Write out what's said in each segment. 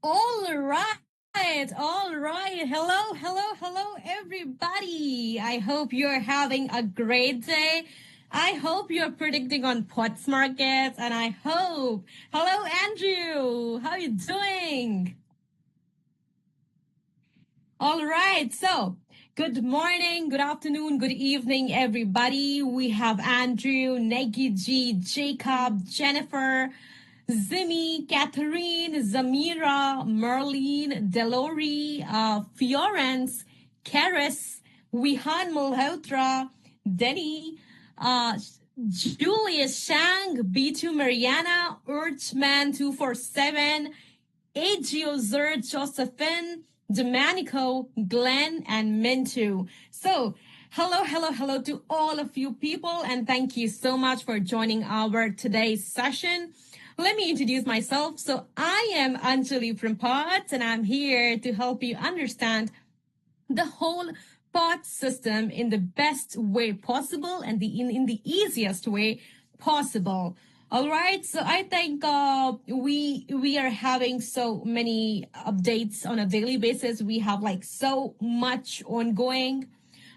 All right, all right. Hello, everybody. I hope you're having a great day. I hope you're predicting on Potts Markets, and hello, Andrew. How you doing? All right, so good morning, good afternoon, good evening, everybody. We have Andrew, Negi G, Jacob, Jennifer, Zimi, Catherine, Zamira, Merlene, Delori, Fiorence, Karis, Wihan Malhotra, Denny, uh, Julius Shang, B2 Mariana, Urchman247, Agio Zer, Josephine, Domenico, Glenn, and Mintu. So, hello to all of you people, and thank you so much for joining our today's session. Let me introduce myself. So, I am Anjali from Pots, and I'm here to help you understand the whole pot system in the best way possible and in the easiest way possible. All right, so I think we are having so many updates on a daily basis. We have like so much ongoing,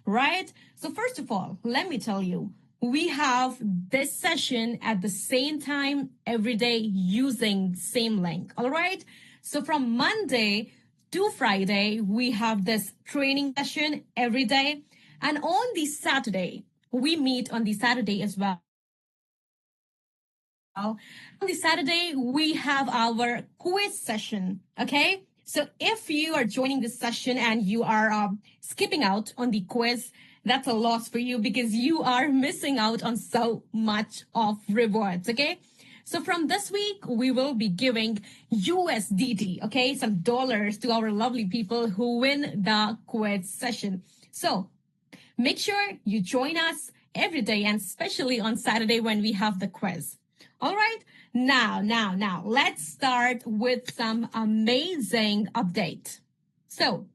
right? So first of all, let me tell you, we have this session at the same time every day using same link. All right. So from Monday to Friday, we have this training session every day. And on the Saturday, we meet on the Saturday as well. On the Saturday, we have our quiz session. Okay. So if you are joining this session and you are skipping out on the quiz, that's a loss for you because you are missing out on so much of rewards. Okay. So from this week, we will be giving USDT, okay, some dollars to our lovely people who win the quiz session. So make sure you join us every day and especially on Saturday when we have the quiz. All right. Now, let's start with some amazing update. So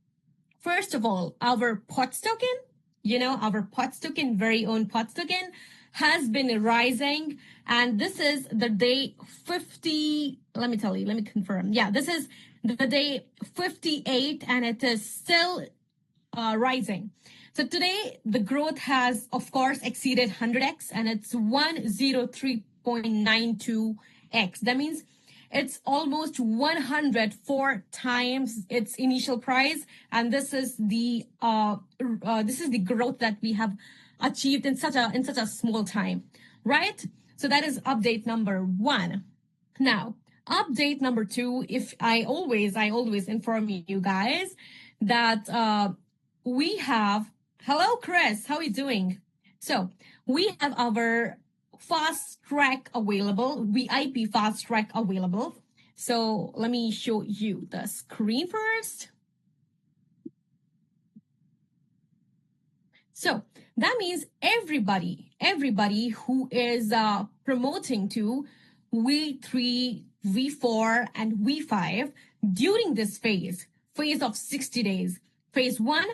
first of all, our POTS token, our POTS token, very own POTS token has been rising. And this is the day 50. Let me confirm. Yeah, this is the day 58 and it is still rising. So today the growth has, of course, exceeded 100x and it's 103.92x. That means it's almost 104 times its initial price, and this is the growth that we have achieved in such a small time, right? So that is update number one. Now, update number two. If I always inform you guys that we have. Hello, Chris. How are you doing? So we have our fast track available, VIP fast track available. So let me show you the screen first. So that means everybody who is promoting to V3, V4, and V5 during this phase of 60 days. Phase one,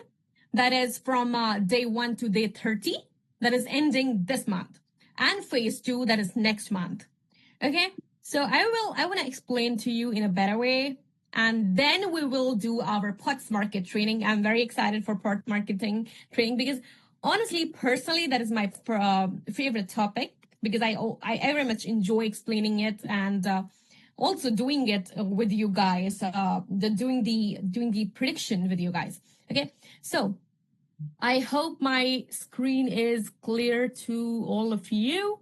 that is from day 1 to day 30, that is ending this month. And phase two, that is next month. Okay, so I want to explain to you in a better way. And then we will do our POTS market training. I'm very excited for POTS marketing training because honestly, personally, that is my favorite topic because I very much enjoy explaining it and also doing it with you guys, doing the prediction with you guys. Okay, so I hope my screen is clear to all of you.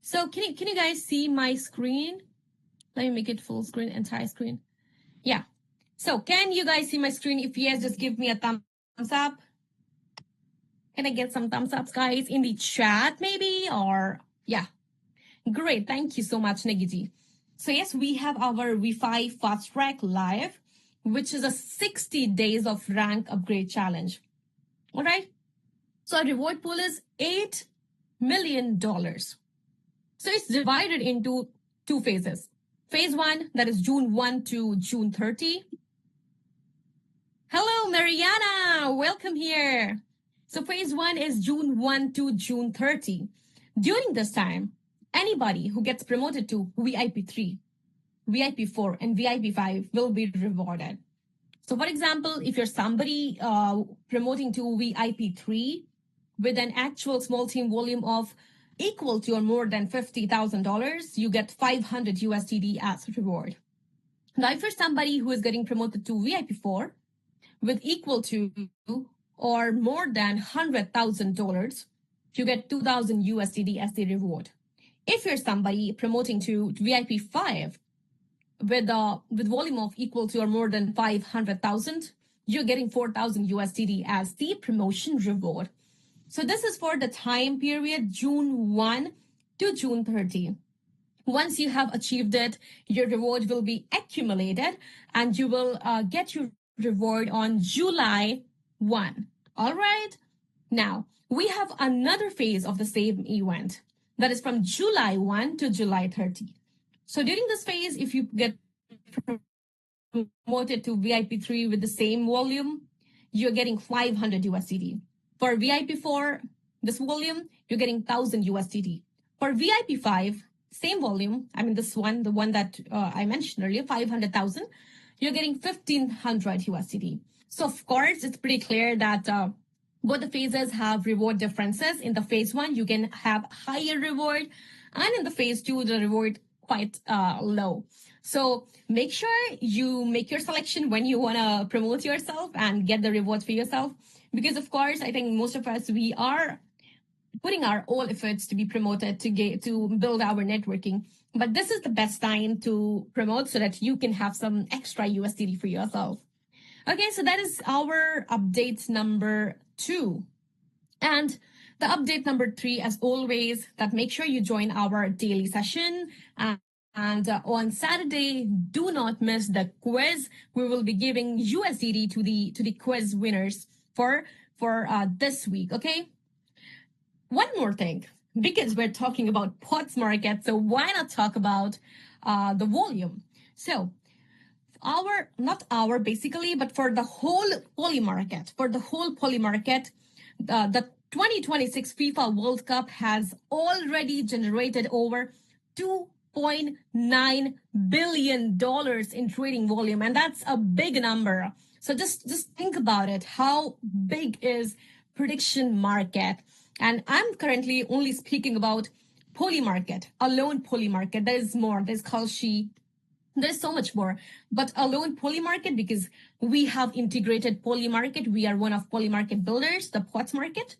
So can you guys see my screen? Let me make it full screen, entire screen. Yeah. So can you guys see my screen? If yes, just give me a thumbs up. Can I get some thumbs ups, guys, in the chat maybe? Or yeah. Great. Thank you so much, Negiji. So yes, we have our V5 Fast Track live, which is a 60 days of rank upgrade challenge. All right. So our reward pool is $8 million. So it's divided into two phases. Phase one, that is June 1 to June 30. Hello, Mariana. Welcome here. So phase one is June 1 to June 30. During this time, anybody who gets promoted to VIP 3, VIP4 and VIP5 will be rewarded. So for example, if you're somebody promoting to VIP3 with an actual small team volume of equal to or more than $50,000, you get 500 USDD as reward. Now, if you're somebody who is getting promoted to VIP4 with equal to or more than $100,000, you get 2,000 USDD as the reward. If you're somebody promoting to VIP5 with volume of equal to or more than 500,000, you're getting 4,000 USDD as the promotion reward. So this is for the time period June 1 to June 30. Once you have achieved it, your reward will be accumulated and you will get your reward on July 1. All right. Now, we have another phase of the same event that is from July 1 to July 30. So during this phase, if you get promoted to VIP3 with the same volume, you're getting 500 USDT. For VIP4, this volume, you're getting 1,000 USDT. For VIP5, same volume, I mean this one, the one that I mentioned earlier, 500,000, you're getting 1,500 USDT. So of course, it's pretty clear that both the phases have reward differences. In the phase 1, you can have higher reward, and in the phase 2, the reward quite low. So make sure you make your selection when you want to promote yourself and get the reward for yourself. Because of course, I think most of us, we are putting our all efforts to be promoted, to build our networking. But this is the best time to promote so that you can have some extra USDT for yourself. Okay, so that is our update number 2. And the update number 3, as always, that make sure you join our daily session. And on Saturday, do not miss the quiz. We will be giving USDT to the quiz winners for this week. Okay. One more thing, because we're talking about POTS market, so why not talk about the volume? So basically, but for the whole poly market, the 2026 FIFA World Cup has already generated over $2.9 billion in trading volume, and that's a big number. So just think about it. How big is prediction market? And I'm currently only speaking about poly market, alone poly market. There's more. There's Kalshi. There's so much more. But alone poly market, because we have integrated poly market. We are one of poly market builders, the POTS market.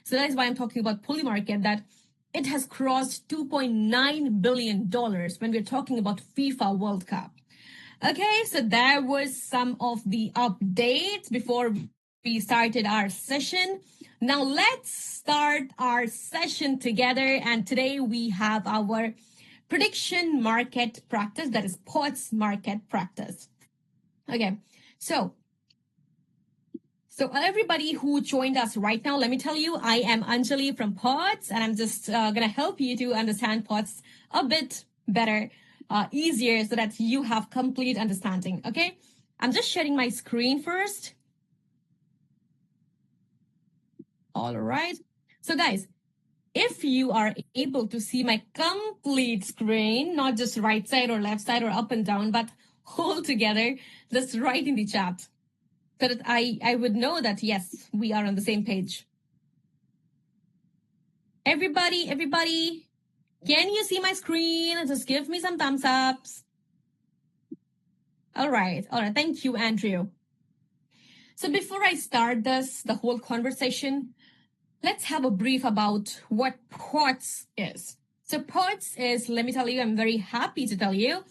So that is why I'm talking about poly market, that it has crossed $2.9 billion when we're talking about FIFA World Cup. Okay, so that was some of the updates before we started our session. Now let's start our session together. And today we have our prediction market practice, that is POTS market practice. Okay, so everybody who joined us right now, let me tell you, I am Anjali from POTS, and I'm just going to help you to understand POTS a bit better, easier, so that you have complete understanding. Okay, I'm just sharing my screen first. All right. So guys, if you are able to see my complete screen, not just right side or left side or up and down, but whole together, just write in the chat so that I would know that, yes, we are on the same page. Everybody, can you see my screen? Just give me some thumbs ups. All right. Thank you, Andrew. So before I start the whole conversation, let's have a brief about what POTS is. So POTS is, let me tell you, I'm very happy to tell you,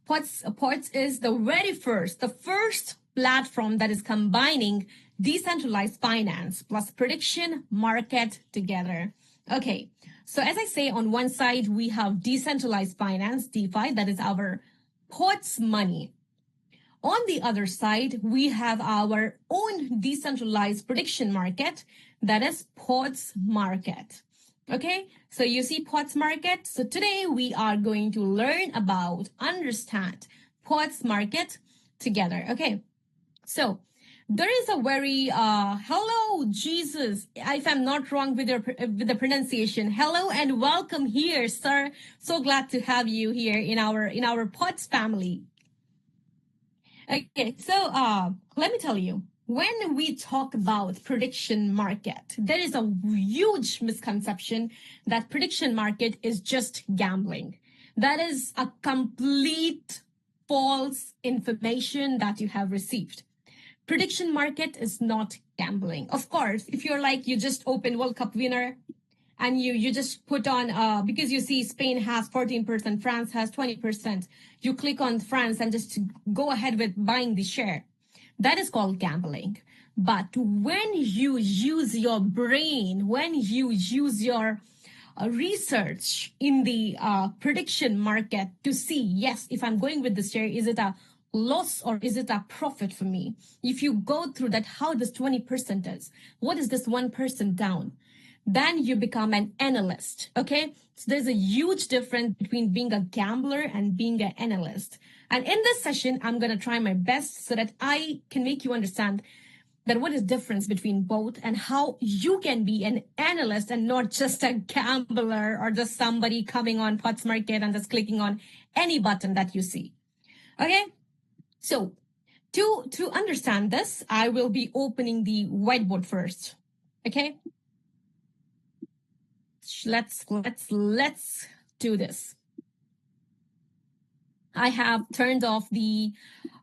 POTS is the first platform that is combining decentralized finance plus prediction market together. Okay, so as I say, on one side, we have decentralized finance, DeFi, that is our POTS money. On the other side, we have our own decentralized prediction market, that is POTS market. Okay, so you see POTS market. So today we are going to learn about, understand POTS market together. Okay, so There is a very hello Jesus, if I'm not wrong with the pronunciation. Hello and welcome here, sir. So glad to have you here in our Pots family. Okay, so let me tell you, when we talk about prediction market, there is a huge misconception that prediction market is just gambling. That is a complete false information that you have received. Prediction market is not gambling. Of course, if you're like you just open World Cup winner and you just put on because you see Spain has 14%, France has 20%. You click on France and just go ahead with buying the share. That is called gambling. But when you use your brain, when you use your research in the prediction market to see, yes, if I'm going with this share, is it a loss or is it a profit for me? If you go through that, how this 20% is, what is this 1% down? Then you become an analyst. Okay. So there's a huge difference between being a gambler and being an analyst. And in this session, I'm going to try my best so that I can make you understand that what is difference between both and how you can be an analyst and not just a gambler or just somebody coming on Pots Market and just clicking on any button that you see. Okay. So to understand this, I will be opening the whiteboard first. Okay. Let's do this. I have turned off the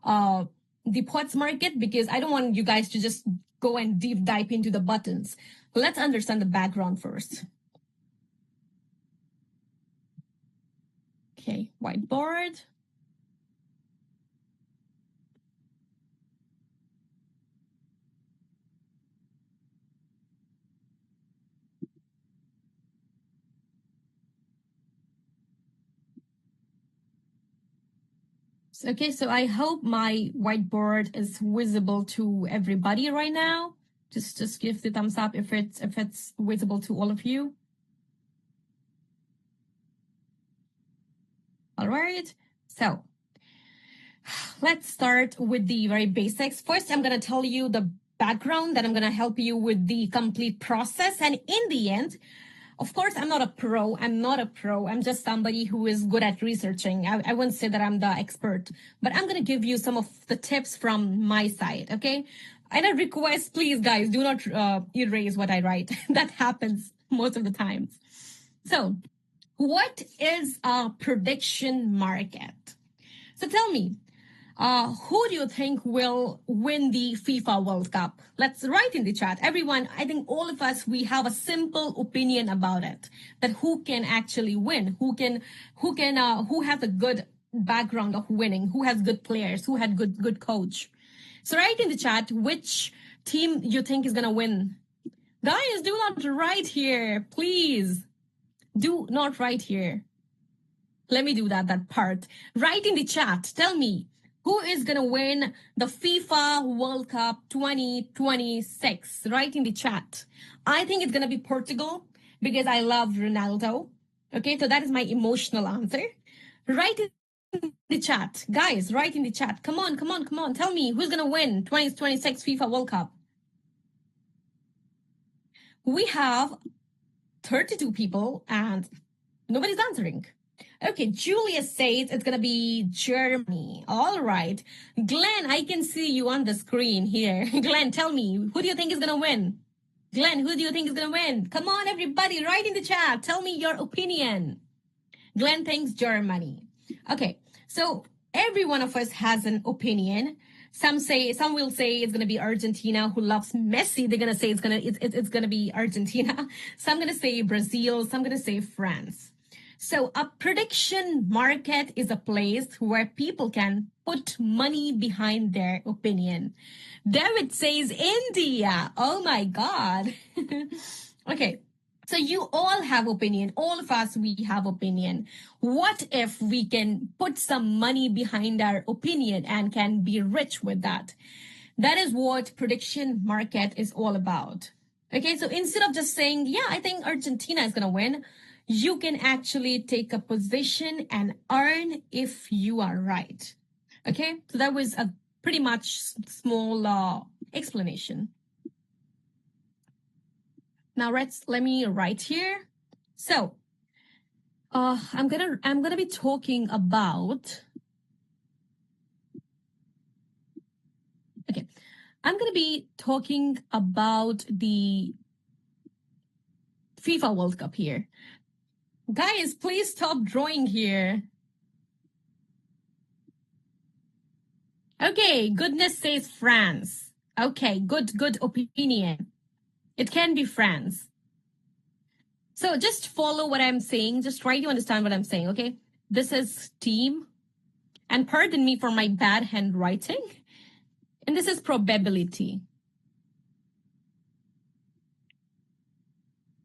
Pots Market because I don't want you guys to just go and deep dive into the buttons. Let's understand the background first. Okay, whiteboard. Okay, so I hope my whiteboard is visible to everybody right now. Just give the thumbs up if it's visible to all of you. All right. So let's start with the very basics. First, I'm going to tell you the background, then I'm going to help you with the complete process. And in the end, of course, I'm not a pro. I'm just somebody who is good at researching. I wouldn't say that I'm the expert, but I'm going to give you some of the tips from my side. Okay. And I request, please, guys, do not erase what I write. That happens most of the times. So what is a prediction market? So tell me, who do you think will win the FIFA World Cup? Let's write in the chat. Everyone, I think all of us, we have a simple opinion about it, that who can actually win, who has a good background of winning, who has good players, who had good coach. So write in the chat which team you think is going to win. Guys, do not write here, please. Do not write here. Let me do that part. Write in the chat. Tell me, who is going to win the FIFA World Cup 2026? Write in the chat. I think it's going to be Portugal because I love Ronaldo. Okay, so that is my emotional answer. Write in the chat. Guys, write in the chat. Come on. Tell me, who's going to win 2026 FIFA World Cup? We have 32 people and nobody's answering. Okay, Julia says it's gonna be Germany. All right. Glenn, I can see you on the screen here. Glenn, tell me, who do you think is gonna win? Glenn, who do you think is gonna win? Come on, everybody, write in the chat. Tell me your opinion. Glenn thinks Germany. Okay, so every one of us has an opinion. Some will say it's gonna be Argentina, who loves Messi. They're gonna say it's gonna be Argentina. Some gonna say Brazil. Some gonna say France. So a prediction market is a place where people can put money behind their opinion. David says India. Oh my God. Okay. So you all have opinion. All of us, we have opinion. What if we can put some money behind our opinion and can be rich with that? That is what prediction market is all about. Okay. So instead of just saying, yeah, I think Argentina is going to win, you can actually take a position and earn if you are right. Okay, so that was a pretty much small explanation. Now let me write here. So I'm gonna be talking about, okay, I'm gonna be talking about the FIFA World Cup here. Guys, please stop drawing here. Okay, goodness says France. Okay, good opinion. It can be France. So just follow what I'm saying. Just try to understand what I'm saying, okay? This is team. And pardon me for my bad handwriting. And this is probability.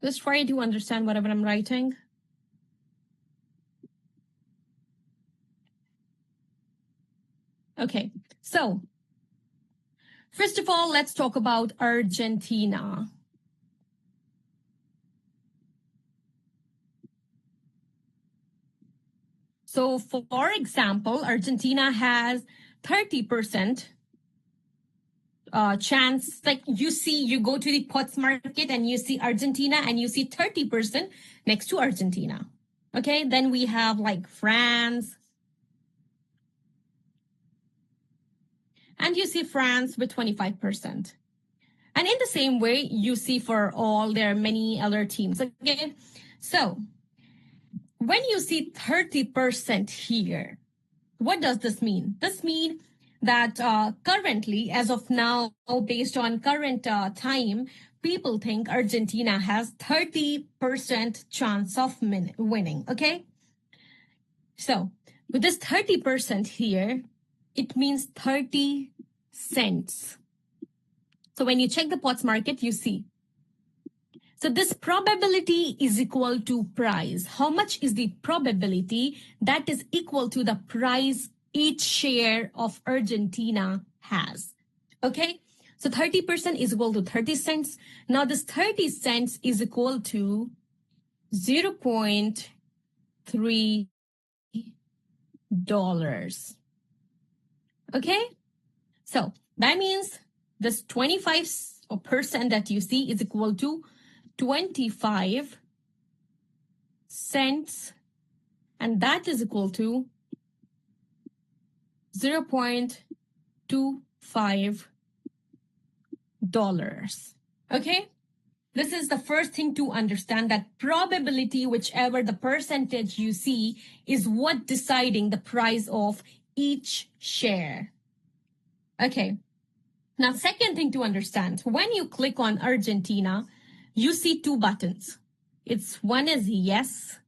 Just try to understand whatever I'm writing. Okay, so first of all, let's talk about Argentina. So for example, Argentina has 30% chance. Like you go to the POTS market and you see Argentina and you see 30% next to Argentina. Okay, then we have like France. And you see France with 25%. And in the same way, you see for all, there are many other teams. Okay, so when you see 30% here, what does this mean? This means that currently, as of now, based on current time, people think Argentina has 30% chance of winning, okay? So with this 30% here, it means 30 cents. So when you check the POTS market, you see. So this probability is equal to price. How much is the probability? That is equal to the price each share of Argentina has. Okay, so 30% is equal to 30 cents. Now this 30 cents is equal to 0.3 dollars. Okay, so that means this 25% that you see is equal to 25 cents, and that is equal to 0.25 dollars. Okay, this is the first thing to understand, that probability, whichever the percentage you see, is what deciding the price of each share. Okay, now second thing to understand, when you click on Argentina, you see two buttons. One is yes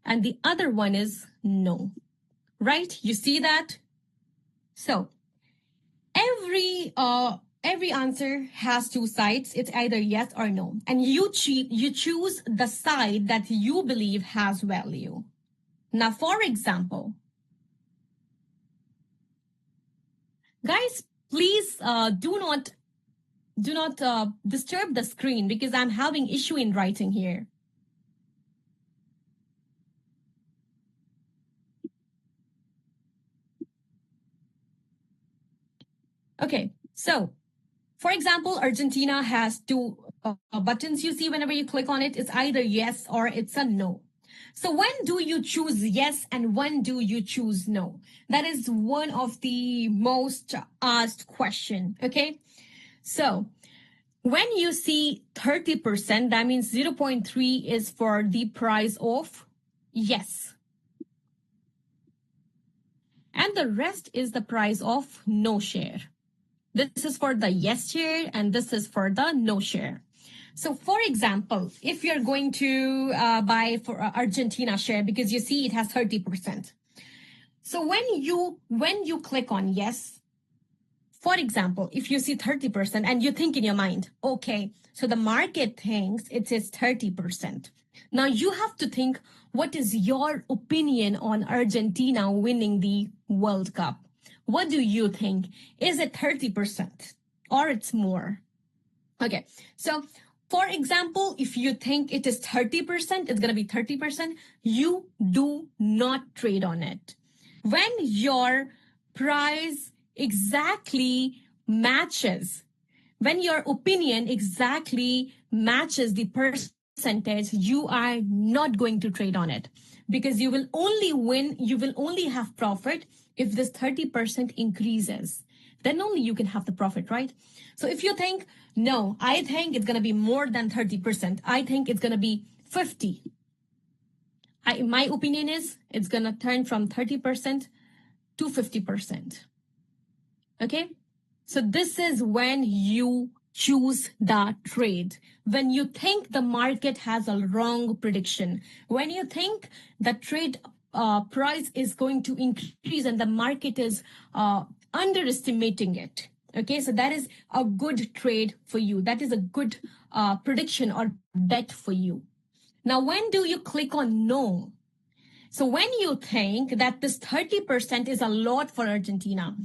and the other one is no, right? You see that? So every answer has two sides. It's either yes or no, and you choose the side that you believe has value. Now, for example, guys, please do not disturb the screen because I'm having issue in writing here. Okay, so for example, Argentina has two buttons you see whenever you click on it. It's either yes or it's a no. So when do you choose yes and when do you choose no? That is one of the most asked question, okay? So when you see 30%, that means 0.3 is for the price of yes. And the rest is the price of no share. This is for the yes share and this is for the no share. So for example, if you're going to buy for Argentina share, because you see it has 30%. So when you click on yes, for example, if you see 30% and you think in your mind, okay, so the market thinks it is 30%. Now you have to think, what is your opinion on Argentina winning the World Cup? What do you think? Is it 30% or it's more? Okay, so for example, if you think it is 30%, it's going to be 30%, you do not trade on it. When your price exactly matches when your opinion exactly matches the percentage, you are not going to trade on it, because you will only win, you will only have profit if this 30% increases. Then only you can have the profit, right? So if you think, no, I think it's going to be more than 30%, I think it's going to be 50. My opinion is it's going to turn from 30% to 50%. Okay? So this is when you choose the trade. When you think the market has a wrong prediction, when you think the trade price is going to increase and the market is underestimating it. Okay, so that is a good trade for you. That is a good prediction or bet for you. Now, when do you click on no? So when you think that this 30% is a lot for Argentina,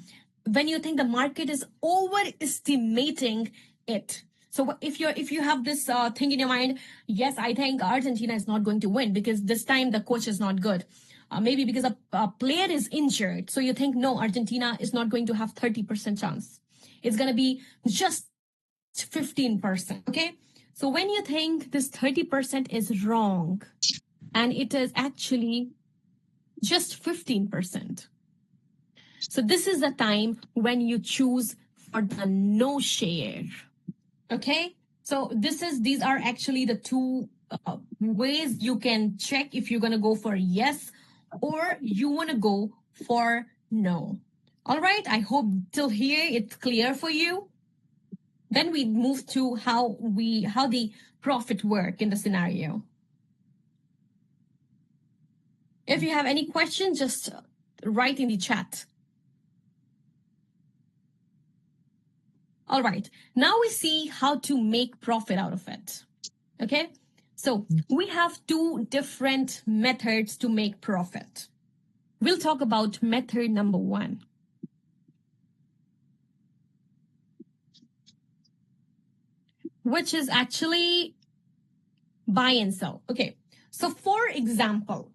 when you think the market is overestimating it. So if you have this thing in your mind, yes, I think Argentina is not going to win because this time the coach is not good. Maybe because a player is injured. So you think, no, Argentina is not going to have 30% chance. It's going to be just 15%. Okay. So when you think this 30% is wrong and it is actually just 15%. So this is the time when you choose for the no share. Okay. So these are actually the two ways you can check if you're going to go for yes or you want to go for no. All right. I hope till here it's clear for you. Then we move to how the profit work in the scenario. If you have any questions, just write in the chat. All right, now we see how to make profit out of it. Okay, so we have two different methods to make profit. We'll talk about method number one, which is actually buy and sell. Okay, so for example,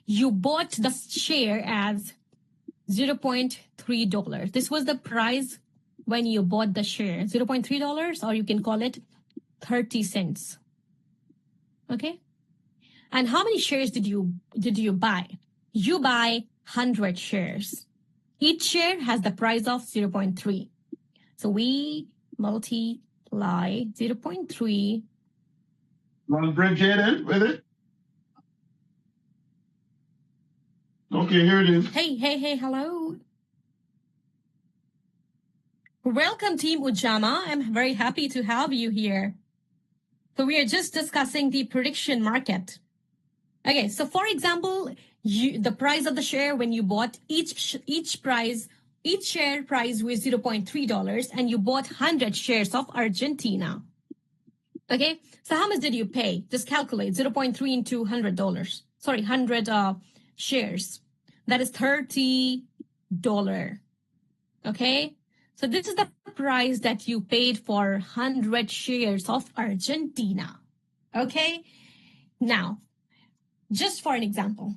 you bought the share as $0.3. This was the price when you bought the share, $0.3, or you can call it 30 cents. Okay. And how many shares did you buy? You buy 100 shares. Each share has the price of 0.3. So we multiply 0.3. Want to bring Jay in with it? Okay, here it is. Hey, hello. Welcome, Team Ujama. I'm very happy to have you here. So we are just discussing the prediction market. Okay, so for example, the price of the share when you bought each share price was $0.3 and you bought 100 shares of Argentina. Okay, so how much did you pay? Just calculate 0.3 into $100. Sorry, 100 shares. That is $30. Okay, so this is the price that you paid for 100 shares of Argentina. Okay, now, just for an example,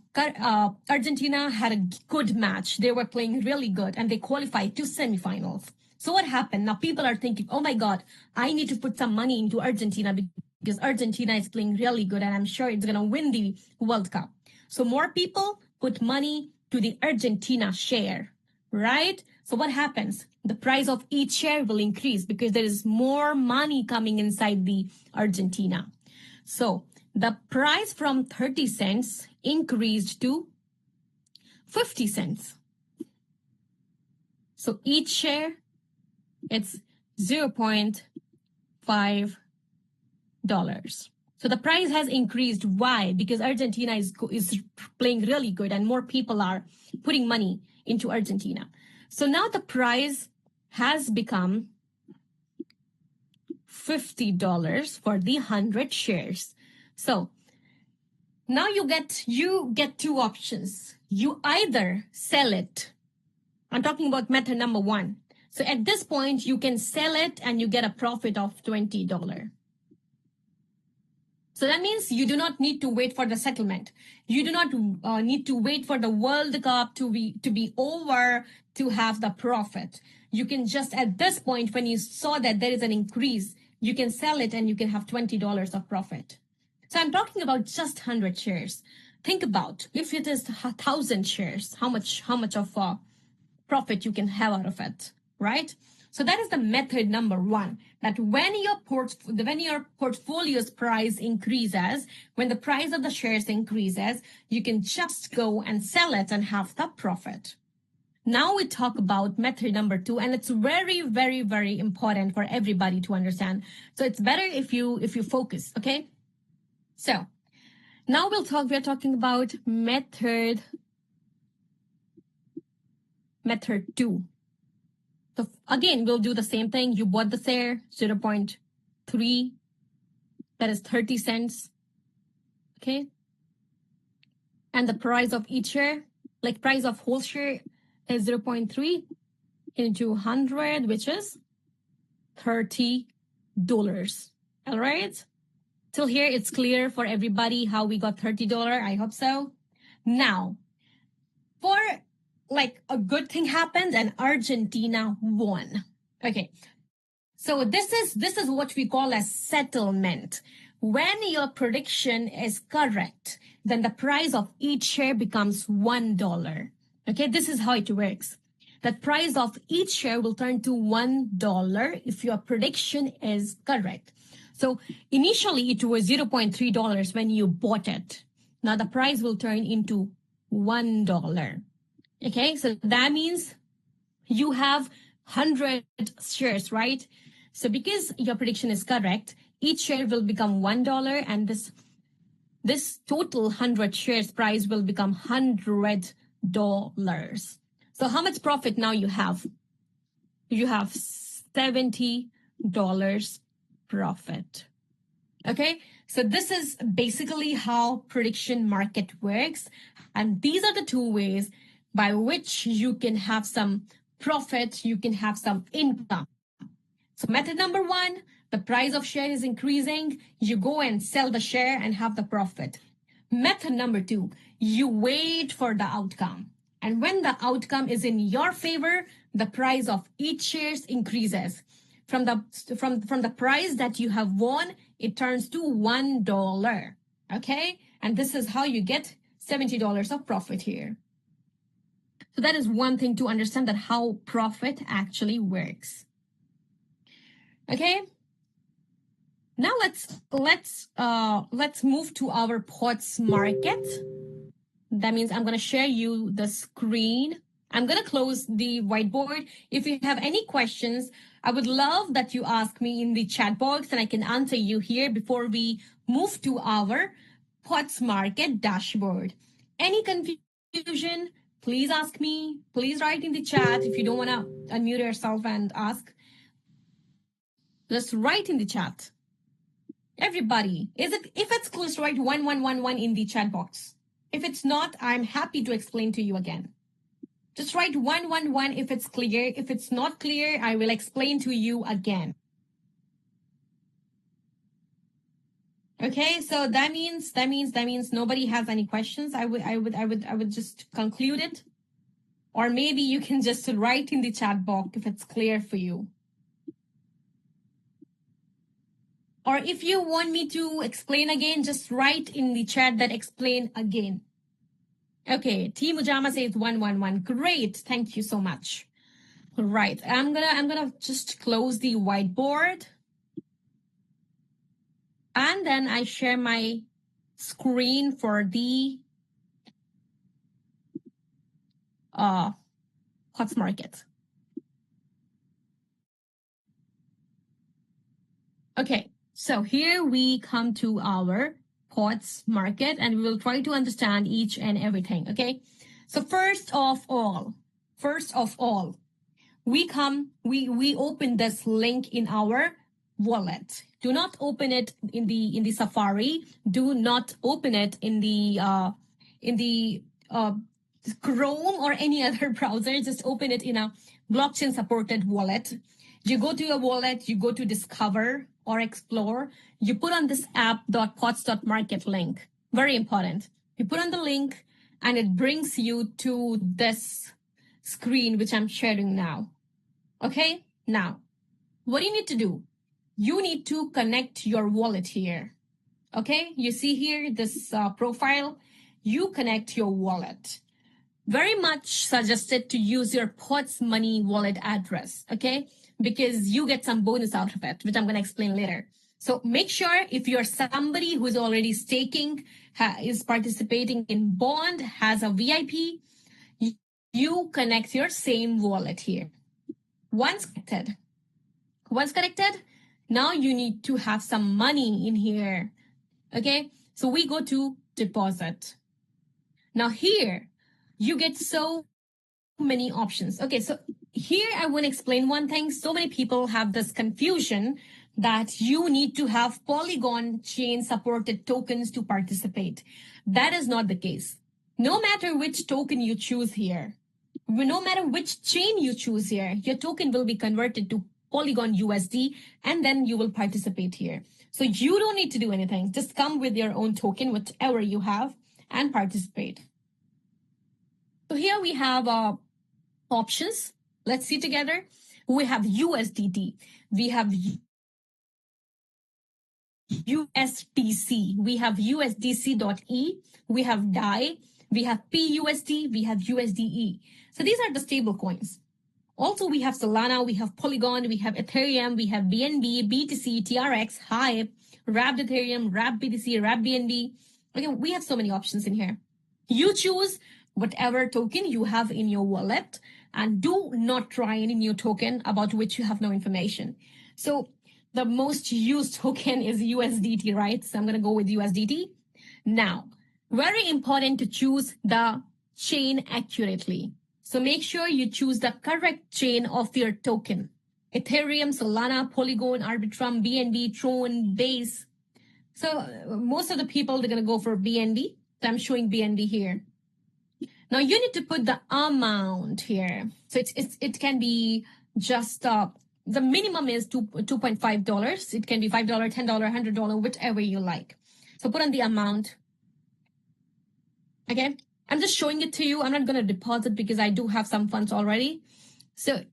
Argentina had a good match. They were playing really good and they qualified to semifinals. So what happened? Now people are thinking, oh my God, I need to put some money into Argentina because Argentina is playing really good and I'm sure it's going to win the World Cup. So more people put money to the Argentina share, right? So what happens? The price of each share will increase because there is more money coming inside the Argentina. So the price from 30 cents increased to 50 cents. So each share, it's $0.5. So the price has increased. Why? Because Argentina is playing really good and more people are putting money into Argentina. So now the price has become $50 for the 100 shares. So now you get two options. You either sell it. I'm talking about method number one. So at this point, you can sell it and you get a profit of $20. So that means you do not need to wait for the settlement. You do not need to wait for the World Cup to be over to have the profit. you can just at this point, when you saw that there is an increase, you can sell it and you can have $20 of profit. So I'm talking about just 100 shares. Think about if it is 1,000 shares, how much of profit you can have out of it, right? So that is the method number one, that when your portfolio's price increases, when the price of the shares increases, you can just go and sell it and have the profit. Now we talk about method number two, and it's very, very, very important for everybody to understand. So it's better if you focus, okay? So now we're talking about method two. So again, we'll do the same thing. You bought the share, 0.3, that is 30 cents, okay? And the price of each share, like price of whole share is 0.3 into 100, which is $30. All right? Till here, it's clear for everybody how we got $30. I hope so. Now, for like a good thing happened and Argentina won. Okay. So this is what we call a settlement. When your prediction is correct, then the price of each share becomes $1. Okay, this is how it works. The price of each share will turn to $1 if your prediction is correct. So initially it was $0.3 when you bought it. Now the price will turn into $1. Okay, so that means you have 100 shares, right? So because your prediction is correct, each share will become $1 and this total 100 shares price will become $100. So how much profit now you have? You have $70 profit. Okay, so this is basically how prediction market works. And these are the two ways by which you can have some profit, you can have some income. So method number one, the price of share is increasing, you go and sell the share and have the profit. Method number two, you wait for the outcome. And when the outcome is in your favor, the price of each share increases. From the price that you have won, it turns to $1. Okay? And this is how you get $70 of profit here. So that is one thing to understand, that how profit actually works. Okay? Now let's move to our POTS market. That means I'm going to share you the screen. I'm going to close the whiteboard. If you have any questions, I would love that you ask me in the chat box and I can answer you here before we move to our POTS market dashboard. Any confusion, please ask me. Please write in the chat if you don't want to unmute yourself and ask. Just write in the chat. Everybody, if it's close, write 1111 in the chat box. If it's not, I'm happy to explain to you again. Just write 111 if it's clear. If it's not clear, I will explain to you again. Okay, so that means nobody has any questions. I would just conclude it. Or maybe you can just write in the chat box if it's clear for you. Or if you want me to explain again, just write in the chat that explain again. Okay, Team Ujama says 111. Great, thank you so much. Right, I'm gonna just close the whiteboard. And then I share my screen for the POTS market. Okay, so here we come to our POTS market and we will try to understand each and everything, okay? So first of all, we open this link in our wallet. Do not open it in the Safari. Do not open it in the Chrome or any other browser. Just open it in a blockchain supported wallet. You go to your wallet, you go to Discover or Explore. You put on this app.pots.market link. Very important. You put on the link and it brings you to this screen, which I'm sharing now. Okay, now what do you need to do? You need to connect your wallet here. Okay, you see here this profile, you connect your wallet. Very much suggested to use your POTS Money wallet address, okay? Because you get some bonus out of it, which I'm going to explain later. So make sure if you're somebody who's already staking, is participating in bond, has a VIP, you connect your same wallet here. Once connected, now you need to have some money in here. Okay, so we go to deposit. Now here, you get so many options. Okay, so here I want to explain one thing. So many people have this confusion that you need to have Polygon chain supported tokens to participate. That is not the case. No matter which token you choose here, no matter which chain you choose here, your token will be converted to Polygon USD and then you will participate here. So you don't need to do anything. Just come with your own token, whatever you have, and participate. So here we have options. Let's see together. We have USDT. We have USDC. We have USDC.E. We have DAI. We have PUSD. We have USDE. So these are the stable coins. Also, we have Solana, we have Polygon, we have Ethereum, we have BNB, BTC, TRX, Hive, Wrapped Ethereum, Wrapped BTC, Wrapped BNB. Okay, we have so many options in here. You choose whatever token you have in your wallet and do not try any new token about which you have no information. So the most used token is USDT, right? So I'm going to go with USDT. Now, very important to choose the chain accurately. So make sure you choose the correct chain of your token. Ethereum, Solana, Polygon, Arbitrum, BNB, Tron, Base. So most of the people, they're going to go for BNB. So I'm showing BNB here. Now you need to put the amount here. So it can be just, the minimum is $2.5. It can be $5, $10, $100, whichever you like. So put on the amount. Okay. I'm just showing it to you. I'm not going to deposit because I do have some funds already. So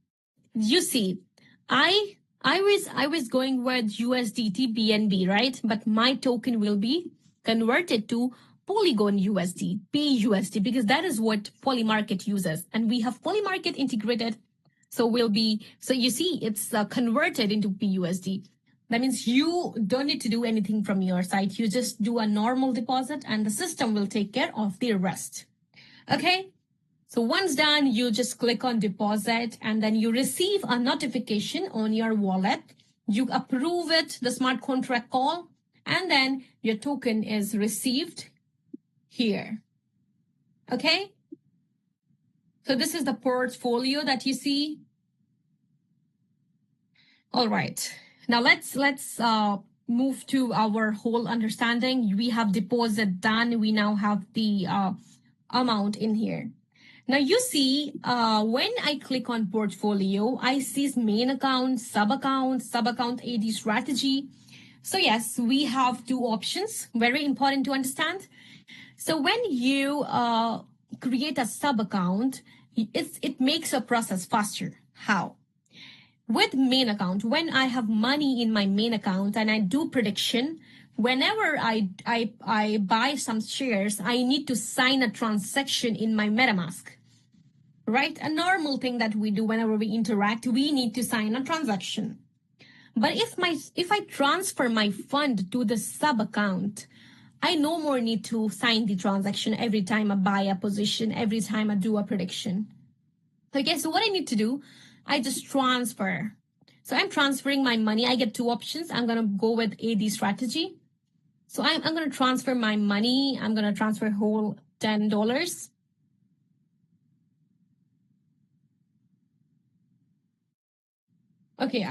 you see, I was going with USDT BNB, right? But my token will be converted to Polygon USD, PUSD, because that is what Polymarket uses. And we have Polymarket integrated. So you see, it's converted into PUSD. That means you don't need to do anything from your side. You just do a normal deposit and the system will take care of the rest. Okay. So once done, you just click on deposit and then you receive a notification on your wallet. You approve it, the smart contract call, and then your token is received here. Okay. So this is the portfolio that you see. All right. Now let's move to our whole understanding. We have deposit done. We now have the amount in here. Now you see, when I click on portfolio, I see main account, sub account AD strategy. So yes, we have two options. Very important to understand. So when you create a sub account, it makes a process faster. How? With main account, when I have money in my main account and I do prediction, whenever I buy some shares, I need to sign a transaction in my MetaMask, right? A normal thing that we do whenever we interact, we need to sign a transaction. But if I transfer my fund to the sub account, I no more need to sign the transaction every time I buy a position, every time I do a prediction. Okay, so what I need to do, I just transfer. So I'm transferring my money. I get two options. I'm going to go with AD strategy. So I'm going to transfer my money. I'm going to transfer whole $10. Okay,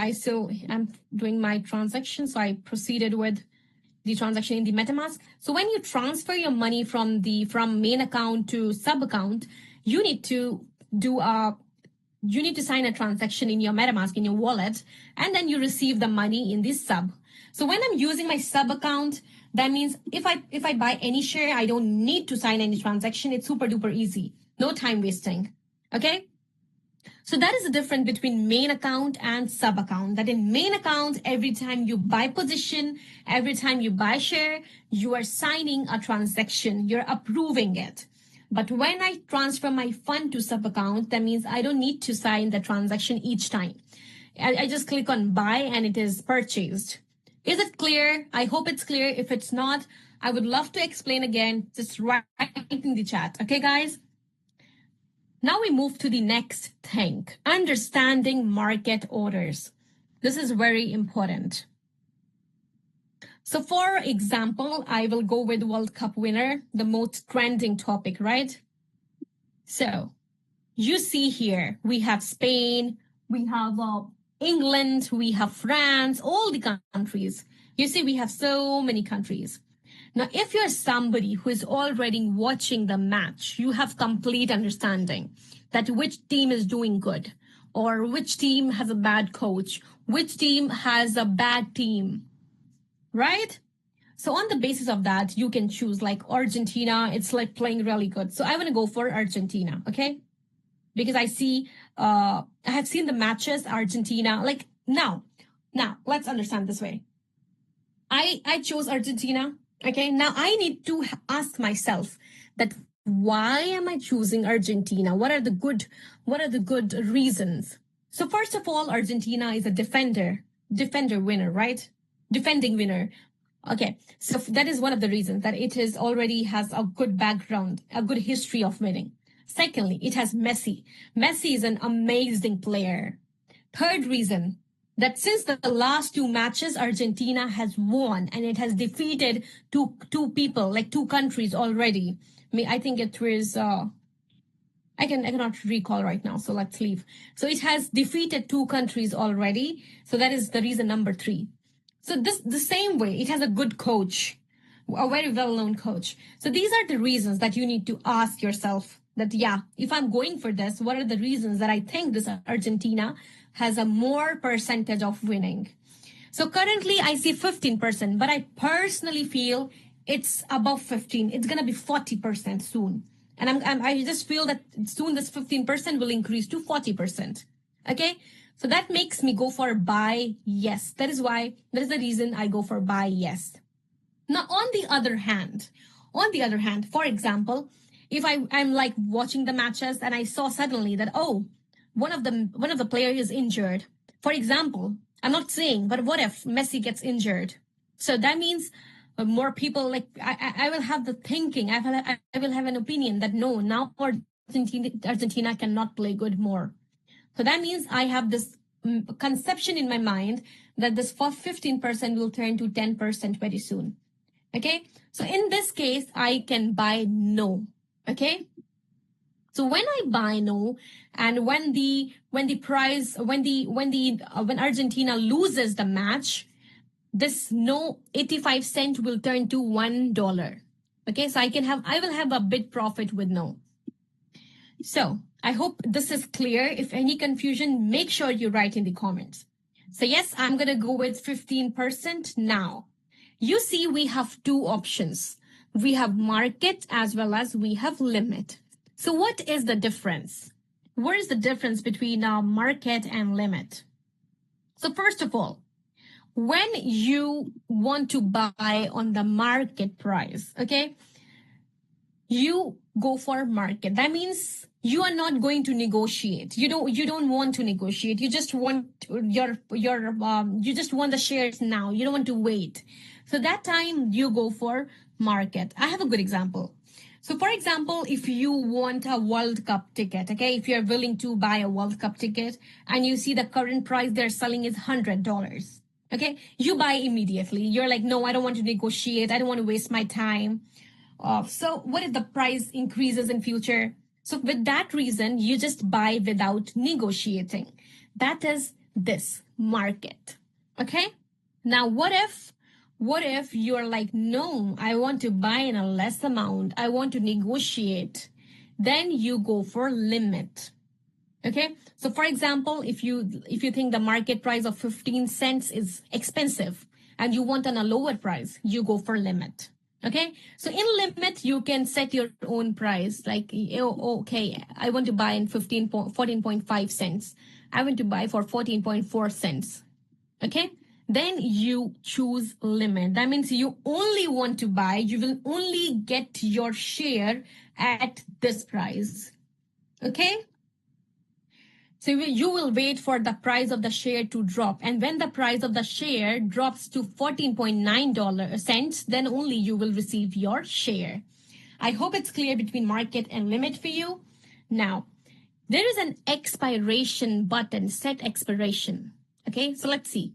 I'm doing my transaction. So I proceeded with the transaction in the MetaMask. So when you transfer your money from main account to sub account, you need to sign a transaction in your MetaMask, in your wallet, and then you receive the money in this sub. So when I'm using my sub account, that means if I buy any share, I don't need to sign any transaction. It's super duper easy. No time wasting. Okay? So that is the difference between main account and sub account. That in main account, every time you buy position, every time you buy share, you are signing a transaction. You're approving it. But when I transfer my fund to sub account, that means I don't need to sign the transaction each time. I just click on buy and it is purchased. Is it clear? I hope it's clear. If it's not, I would love to explain again. Just write in the chat. Okay, guys? Now we move to the next thing, understanding market orders. This is very important. So for example, I will go with World Cup winner, the most trending topic, right? So you see here, we have Spain, we have England, we have France, all the countries. You see, we have so many countries. Now, if you're somebody who is already watching the match, you have complete understanding that which team is doing good or which team has a bad coach, which team has a bad team, right? So on the basis of that, you can choose like Argentina. It's like playing really good. So I want to go for Argentina, okay? Because I have seen the matches, Argentina, like now, let's understand this way. I chose Argentina. Okay, now I need to ask myself that why am I choosing Argentina? What are the good reasons? So first of all, Argentina is a defender winner, right? Defending winner. Okay, so that is one of the reasons that it is already has a good background, a good history of winning. Secondly, it has Messi. Messi is an amazing player. Third reason, that since the last two matches, Argentina has won and it has defeated two people, like two countries already. I think it was, I cannot recall right now, so let's leave. So it has defeated two countries already. So that is the reason number 3. So the same way, it has a good coach, a very well-known coach. So these are the reasons that you need to ask yourself that, yeah, if I'm going for this, what are the reasons that I think this Argentina has a more percentage of winning? So currently I see 15%, but I personally feel it's above 15. It's going to be 40% soon. And I just feel that soon this 15% will increase to 40%. Okay. So that makes me go for buy yes. That is the reason I go for buy yes. Now, on the other hand, for example, if I'm like watching the matches and I saw suddenly that, oh, one of the players is injured. For example, I'm not saying, but what if Messi gets injured? So that means more people, like I will have the thinking, I will have an opinion that no, now Argentina cannot play good more. So that means I have this conception in my mind that this 15% will turn to 10% very soon. Okay. So in this case, I can buy no. Okay. So when I buy no, and when Argentina loses the match, this no 85 cent will turn to $1. Okay. So I will have a bit profit with no. So I hope this is clear. If any confusion, make sure you write in the comments. So yes, I'm going to go with 15% now. You see, we have two options. We have market as well as we have limit. So what is the difference? What is the difference between market and limit? So first of all, when you want to buy on the market price, okay, you go for market. That means you are not going to negotiate. You don't want to negotiate. You just want you just want the shares now. You don't want to wait. So that time you go for market. I have a good example. So for example, if you want a World Cup ticket, okay, if you're willing to buy a World Cup ticket and you see the current price they're selling is $100, okay, you buy immediately. You're like, no, I don't want to negotiate. I don't want to waste my time. So what if the price increases in future? So with that reason, you just buy without negotiating. That is this market. Okay. Now, what if you're like, no, I want to buy in a less amount. I want to negotiate. Then you go for limit. Okay. So for example, if you think the market price of 15 cents is expensive and you want on a lower price, you go for limit. Okay, so in limit, you can set your own price. Like, okay, I want to buy in 14.5 cents. I want to buy for 14.4 cents. Okay, then you choose limit. That means you only want to buy, you will only get your share at this price. Okay, so you will wait for the price of the share to drop. And when the price of the share drops to 14.9 cents, then only you will receive your share. I hope it's clear between market and limit for you. Now, there is an expiration button, set expiration. Okay, so let's see.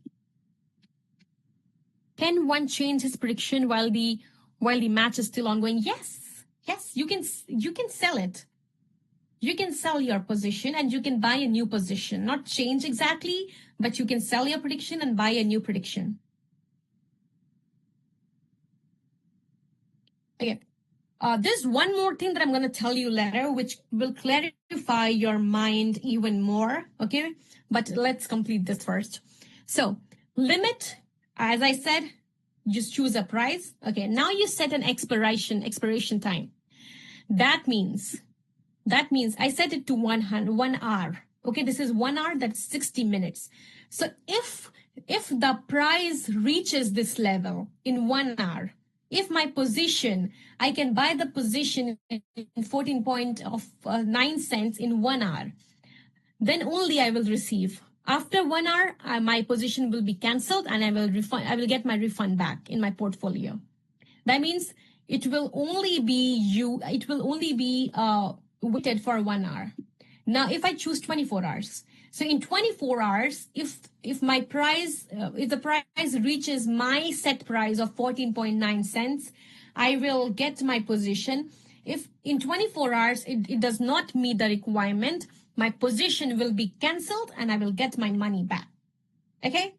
Can one change his prediction while the match is still ongoing? Yes, you can sell it. You can sell your position and you can buy a new position. Not change exactly, but you can sell your prediction and buy a new prediction. Okay. There's one more thing that I'm going to tell you later, which will clarify your mind even more. Okay. But let's complete this first. So limit, as I said, just choose a price. Okay. Now you set an expiration time. That means I set it to 1 hour. Okay, this is 1 hour, that's 60 minutes. So if the price reaches this level in 1 hour, if my position, I can buy the position in 14.9 cents in 1 hour, then only I will receive. After 1 hour, my position will be canceled and I will get my refund back in my portfolio. That means it will only be weighted for 1 hour. Now, if I choose 24 hours, so in 24 hours, if the price reaches my set price of 14.9 cents, I will get my position. If in 24 hours it does not meet the requirement, my position will be canceled and I will get my money back. Okay?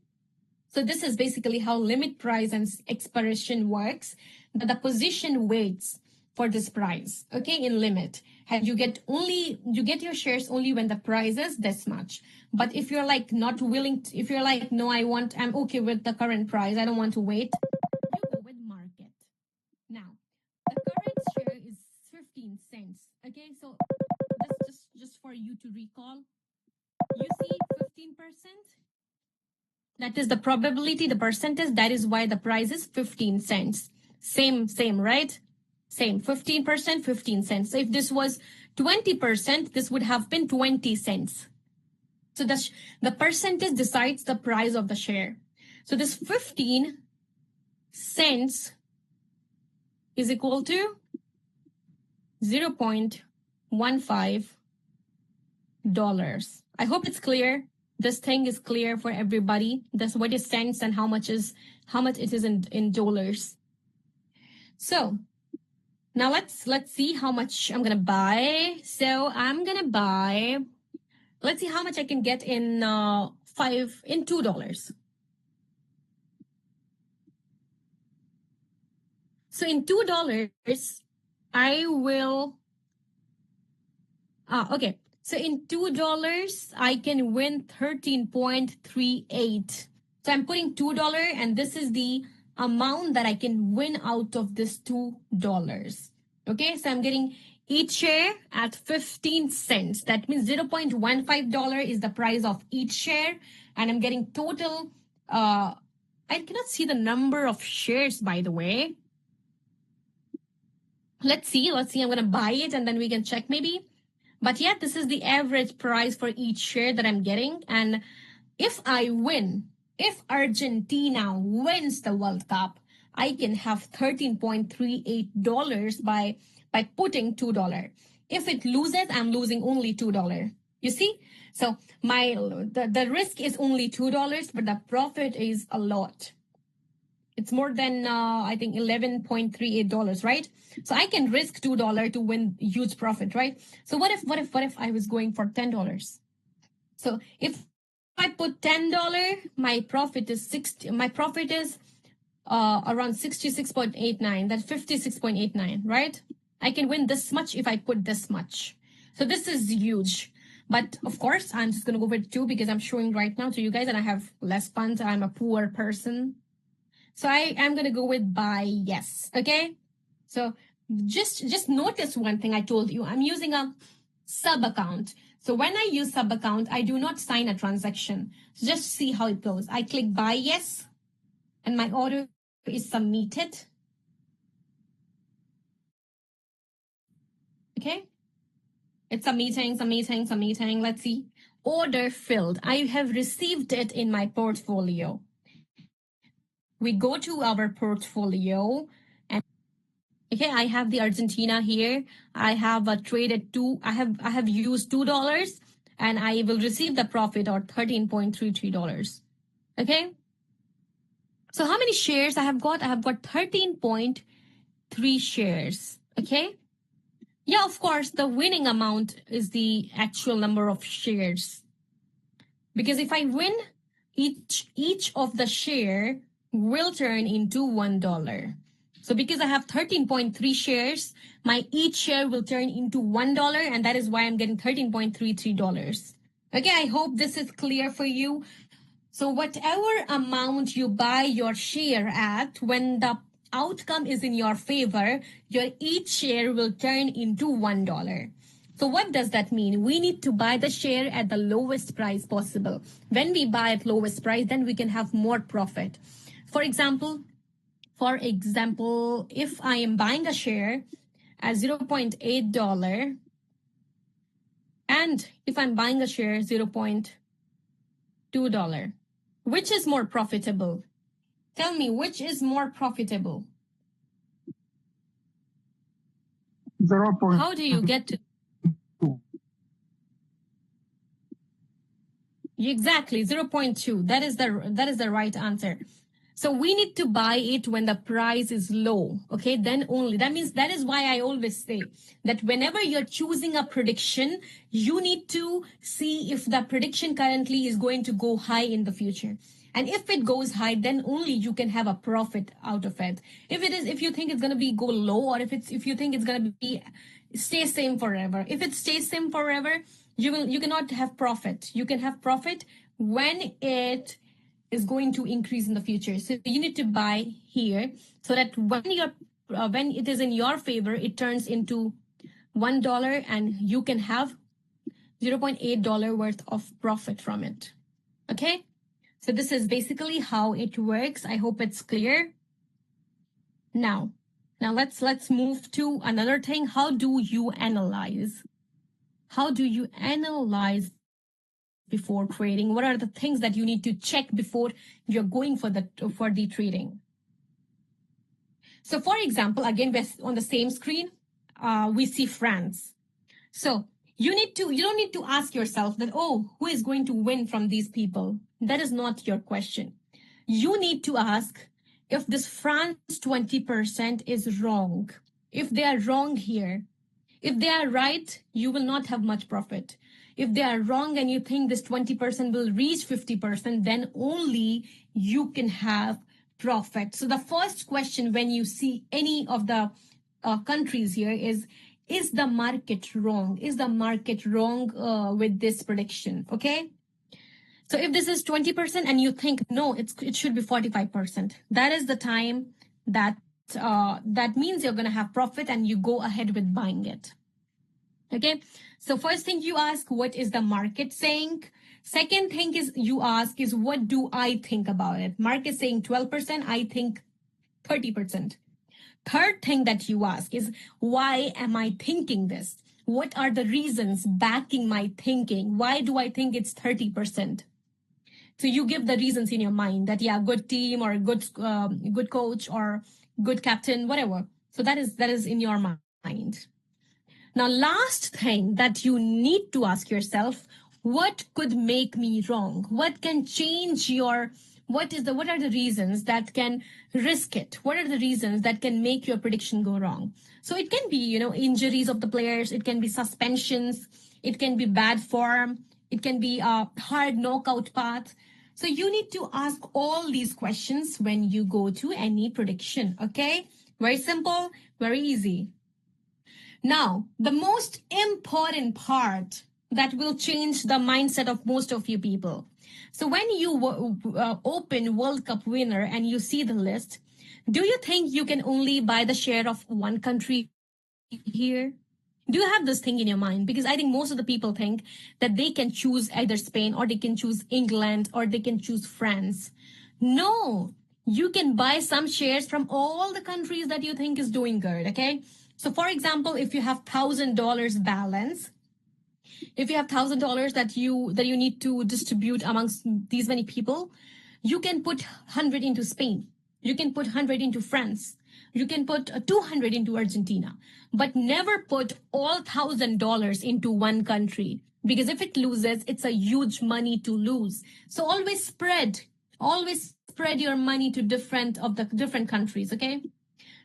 So this is basically how limit price and expiration works. The position waits for this price, okay, in limit. And you get your shares only when the price is this much. But if you're like not willing, if you're like, no, I'm okay with the current price, I don't want to wait, you go with market. Now, the current share is 15 cents. Okay, so that's just for you to recall. You see 15%? That is the probability, the percentage. That is why the price is 15 cents. Same, right? Same, 15%, 15 cents. So if this was 20%, this would have been 20 cents. So the percentage decides the price of the share. So this 15 cents is equal to $0.15. I hope it's clear. This thing is clear for everybody. That's what is cents and how much it is in dollars. So now let's see how much I'm gonna buy. So I'm gonna buy, let's see how much I can get in $2. So in $2, I will okay. So in $2, I can win 13.38. So I'm putting $2 and this is the amount that I can win out of this $2. Okay, so I'm getting each share at 15 cents. That means $0.15 is the price of each share. And I'm getting total, I cannot see the number of shares, by the way. Let's see, I'm gonna buy it and then we can check maybe. But yeah, this is the average price for each share that I'm getting. And if I win, if Argentina wins the World Cup, I can have $13.38 by putting $2. If it loses, I'm losing only $2. You see? So the risk is only $2, but the profit is a lot. It's more than, I think, $11.38, right? So I can risk $2 to win huge profit, right? So what if I was going for $10? So if I put $10, my profit is around 66.89. That's 56.89, right? I can win this much if I put this much. So this is huge. But of course, I'm just gonna go with 2 because I'm showing right now to you guys and I have less funds. I'm a poor person. So I am going to go with buy yes. Okay. So just notice one thing I told you. I'm using a sub account. So when I use sub account, I do not sign a transaction. So just see how it goes. I click buy yes and my order is submitted. Okay. It's submitting. Let's see. Order filled. I have received it in my portfolio. We go to our portfolio and okay, I have the Argentina here. I have traded I have used $2 and I will receive the profit or $13.33. Okay. So how many shares I have got? I have got 13.3 shares. Okay. Yeah, of course, the winning amount is the actual number of shares. Because if I win, each of the share will turn into $1. So because I have 13.3 shares, my each share will turn into $1, and that is why I'm getting $13.33. Okay, I hope this is clear for you. So whatever amount you buy your share at, when the outcome is in your favor, your each share will turn into $1. So what does that mean? We need to buy the share at the lowest price possible. When we buy at lowest price, then we can have more profit. For example, if I am buying a share at $0.8 and if I'm buying a share $0.2, which is more profitable? Tell me, which is more profitable? 0. How do you get to? Exactly, 0.2. That is the right answer. So we need to buy it when the price is low. Okay, then only. That means that is why I always say that whenever you're choosing a prediction, you need to see if the prediction currently is going to go high in the future. And if it goes high, then only you can have a profit out of it. If you think it's going to go low, or if you think it's going to stay same forever. If it stays same forever, you cannot have profit. You can have profit when it is going to increase in the future. So you need to buy here so that when it is in your favor, it turns into $1 and you can have $0.8 worth of profit from it. Okay. So this is basically how it works. I hope it's clear. Now let's move to another thing. How do you analyze? How do you analyze before trading? What are the things that you need to check before you're going for the trading? So for example, again, on the same screen, we see France. So you don't need to ask yourself that, oh, who is going to win from these people? That is not your question. You need to ask if this France 20% is wrong. If they are wrong here, if they are right, you will not have much profit. If they are wrong and you think this 20% will reach 50%, then only you can have profit. So the first question when you see any of the countries here is the market wrong? Is the market wrong with this prediction? Okay. So if this is 20% and you think, no, it should be 45%, that is the time that means you're going to have profit and you go ahead with buying it. Okay. So first thing you ask, what is the market saying? Second thing is you ask is, what do I think about it? Market saying 12%, I think 30%. Third thing that you ask is, why am I thinking this? What are the reasons backing my thinking? Why do I think it's 30%? So you give the reasons in your mind that, yeah, good team or good coach or good captain, whatever. So that is in your mind. Now, last thing that you need to ask yourself, what could make me wrong? What can change what are the reasons that can risk it? What are the reasons that can make your prediction go wrong? So it can be, injuries of the players. It can be suspensions. It can be bad form. It can be a hard knockout path. So you need to ask all these questions when you go to any prediction. Okay. Very simple, very easy. Now, the most important part that will change the mindset of most of you people So when you open World Cup winner and you see the list, do you think you can only buy the share of one country here? Do you have this thing in your mind? Because I think most of the people think that they can choose either Spain or they can choose England or they can choose France. No, you can buy some shares from all the countries that you think is doing good. Okay. So for example, if you have $1,000 balance, if you have $1,000 that you need to distribute amongst these many people, you can put 100 into Spain. You can put 100 into France. You can put 200 into Argentina, but never put all $1,000 into one country, because if it loses, it's a huge money to lose. So always spread your money to different countries. Okay.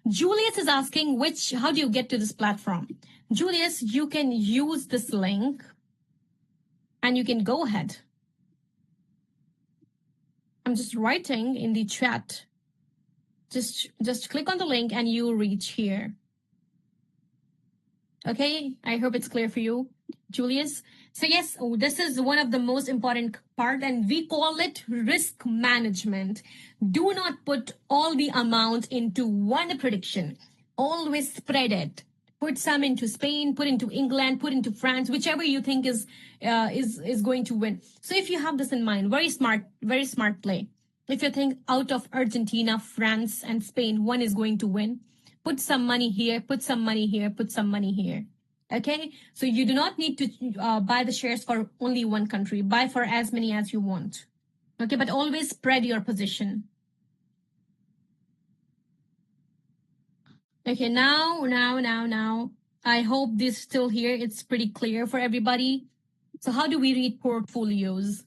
Julius is asking how do you get to this platform? Julius, you can use this link and you can go ahead. I'm just writing in the chat. Just click on the link and you reach here. Okay, I hope it's clear for you, Julius. So yes, this is one of the most important part, and we call it risk management. Do not put all the amount into one prediction. Always spread it. Put some into Spain, put into England, put into France, whichever you think is going to win. So if you have this in mind, very smart play. If you think out of Argentina, France, and Spain, one is going to win, put some money here, put some money here, put some money here. Okay, so you do not need to buy the shares for only one country. Buy for as many as you want. Okay, but always spread your position. Okay, now. I hope this is still here. It's pretty clear for everybody. So how do we read portfolios?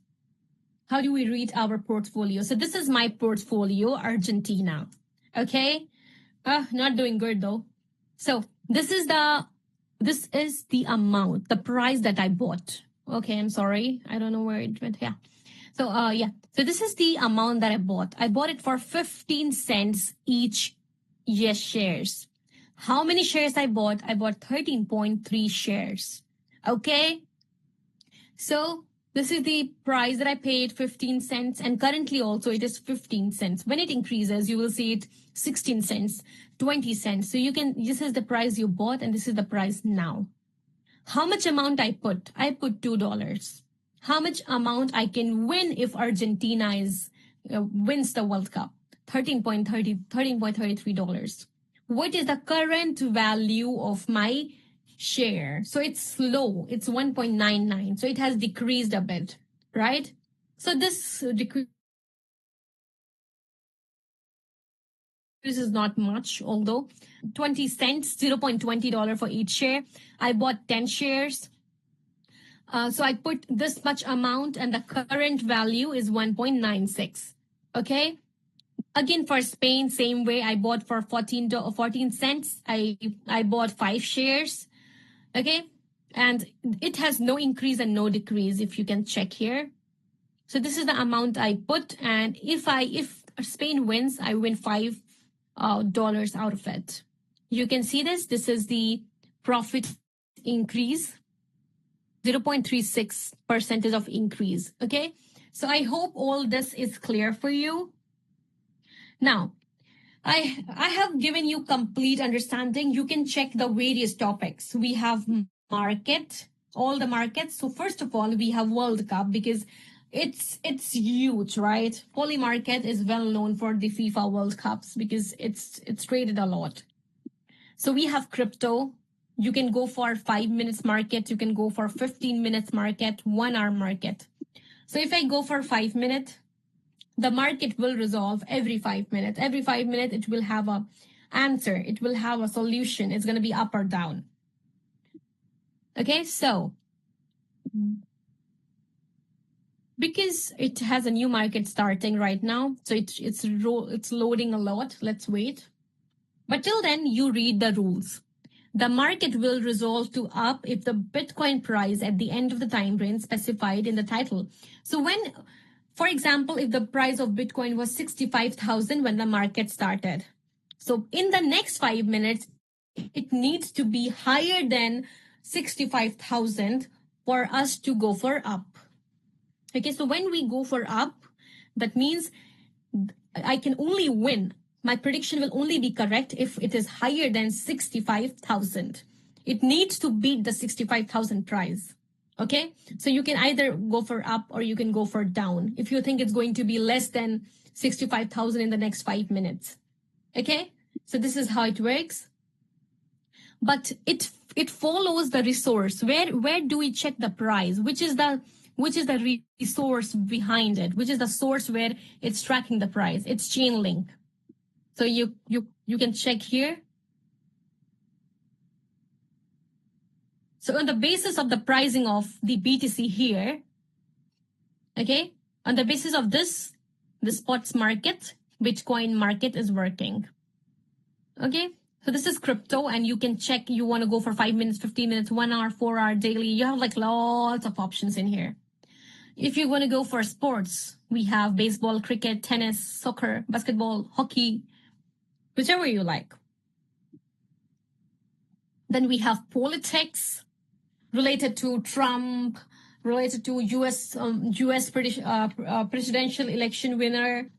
How do we read our portfolio? So this is my portfolio, Argentina. Okay, not doing good though. So this is the amount, the price that I bought. Okay, I'm sorry. I don't know where it went. Yeah. So So this is the amount that I bought. I bought it for 15 cents each yes shares. How many shares I bought? I bought 13.3 shares. Okay. So this is the price that I paid, 15 cents. And currently also it is 15 cents. When it increases, you will see it 16 cents, 20 cents. So this is the price you bought and this is the price now. How much amount I put? I put $2. How much amount I can win if Argentina wins the World Cup? $13.33. What is the current value of my share? So it's low. It's 1.99. So it has decreased a bit, right? So this decrease is not much, although 20 cents, $0.20 for each share. I bought 10 shares. So I put this much amount and the current value is 1.96. Okay. Again, for Spain, same way. I bought for 14 cents. I bought 5 shares. Okay. And it has no increase and no decrease, if you can check here. So this is the amount I put. And if Spain wins, I win $5 out of it. You can see this. This is the profit increase. 0.36% of increase. Okay. So I hope all this is clear for you. Now, I have given you complete understanding. You can check the various topics. We have market, all the markets. So first of all, we have World Cup because it's huge, right? Polymarket is well known for the FIFA World Cups because it's traded a lot. So we have crypto. You can go for 5 minutes market. You can go for 15 minutes market, 1 hour market. So if I go for 5 minutes, the market will resolve every 5 minutes. Every 5 minutes, it will have an answer. It will have a solution. It's going to be up or down. Okay, so because it has a new market starting right now, so it's loading a lot. Let's wait. But till then, you read the rules. The market will resolve to up if the Bitcoin price at the end of the time range specified in the title. So for example, if the price of Bitcoin was 65,000 when the market started. So in the next 5 minutes, it needs to be higher than 65,000 for us to go for up. Okay, so when we go for up, that means I can only win. My prediction will only be correct if it is higher than 65,000. It needs to beat the 65,000 price. Okay, so you can either go for up or you can go for down if you think it's going to be less than 65,000 in the next 5 minutes. Okay, so this is how it works. But it follows the resource. Where do we check the price? Which is the resource behind it? Which is the source where it's tracking the price? It's Chainlink. So you can check here. So on the basis of the pricing of the BTC here, okay, on the basis of this, the spots market, Bitcoin market is working. Okay, so this is crypto, and you can check. You want to go for 5 minutes, 15 minutes, 1 hour, 4 hour daily. You have like lots of options in here. If you want to go for sports, we have baseball, cricket, tennis, soccer, basketball, hockey, whichever you like. Then we have politics related to Trump, related to US presidential election winner.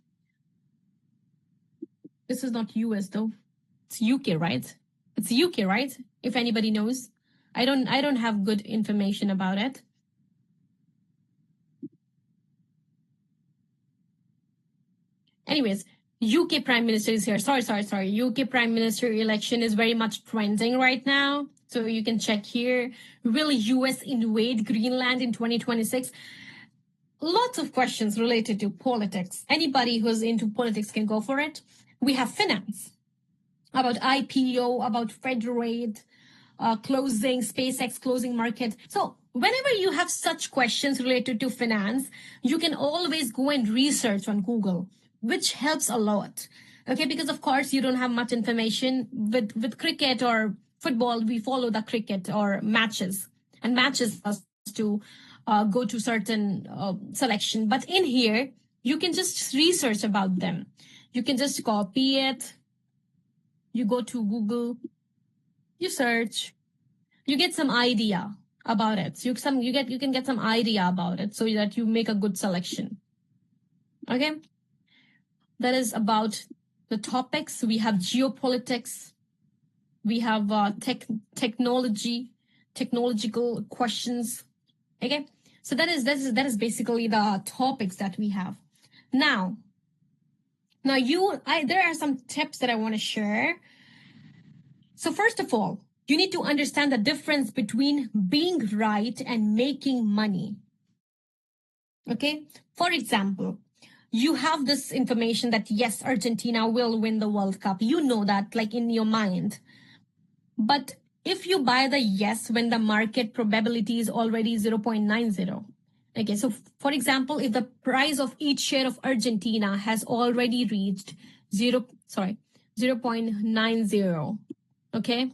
This is not US though. It's UK, right? It's UK, right? If anybody knows. I don't have good information about it. Anyways, UK Prime Minister is here. Sorry. UK Prime Minister election is very much trending right now. So you can check here. Will US invade Greenland in 2026? Lots of questions related to politics. Anybody who's into politics can go for it. We have finance, about IPO, about Federate, closing, SpaceX closing market. So whenever you have such questions related to finance, you can always go and research on Google, which helps a lot. Okay, because of course you don't have much information with cricket or football. We follow the cricket or matches, and matches us to go to certain selection. But in here, you can just research about them. You can just copy it. You go to Google, you search, you get some idea about it. So you can get some idea about it so that you make a good selection. Okay, that is about the topics. We have geopolitics. We have technological questions. Okay, so that is basically the topics that we have. Now there are some tips that I want to share. So first of all, you need to understand the difference between being right and making money. Okay, for example, you have this information that yes, Argentina will win the World Cup. You know that, like, in your mind. But if you buy the yes when the market probability is already 0.90, okay, so for example, if the price of each share of Argentina has already reached 0.90, okay,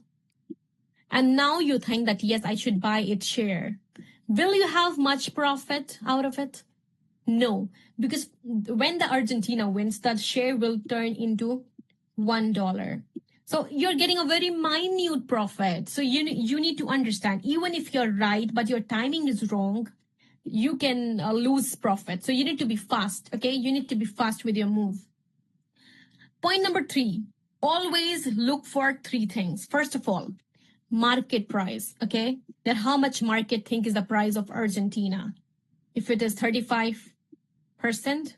and now you think that yes, I should buy its share, will you have much profit out of it? No, because when the Argentina wins, that share will turn into $1. So you're getting a very minute profit. So you need to understand, even if you're right, but your timing is wrong, you can lose profit. So you need to be fast, okay? You need to be fast with your move. Point number 3, always look for 3 things. First of all, market price, okay? That how much market think is the price of Argentina. If it is 35%,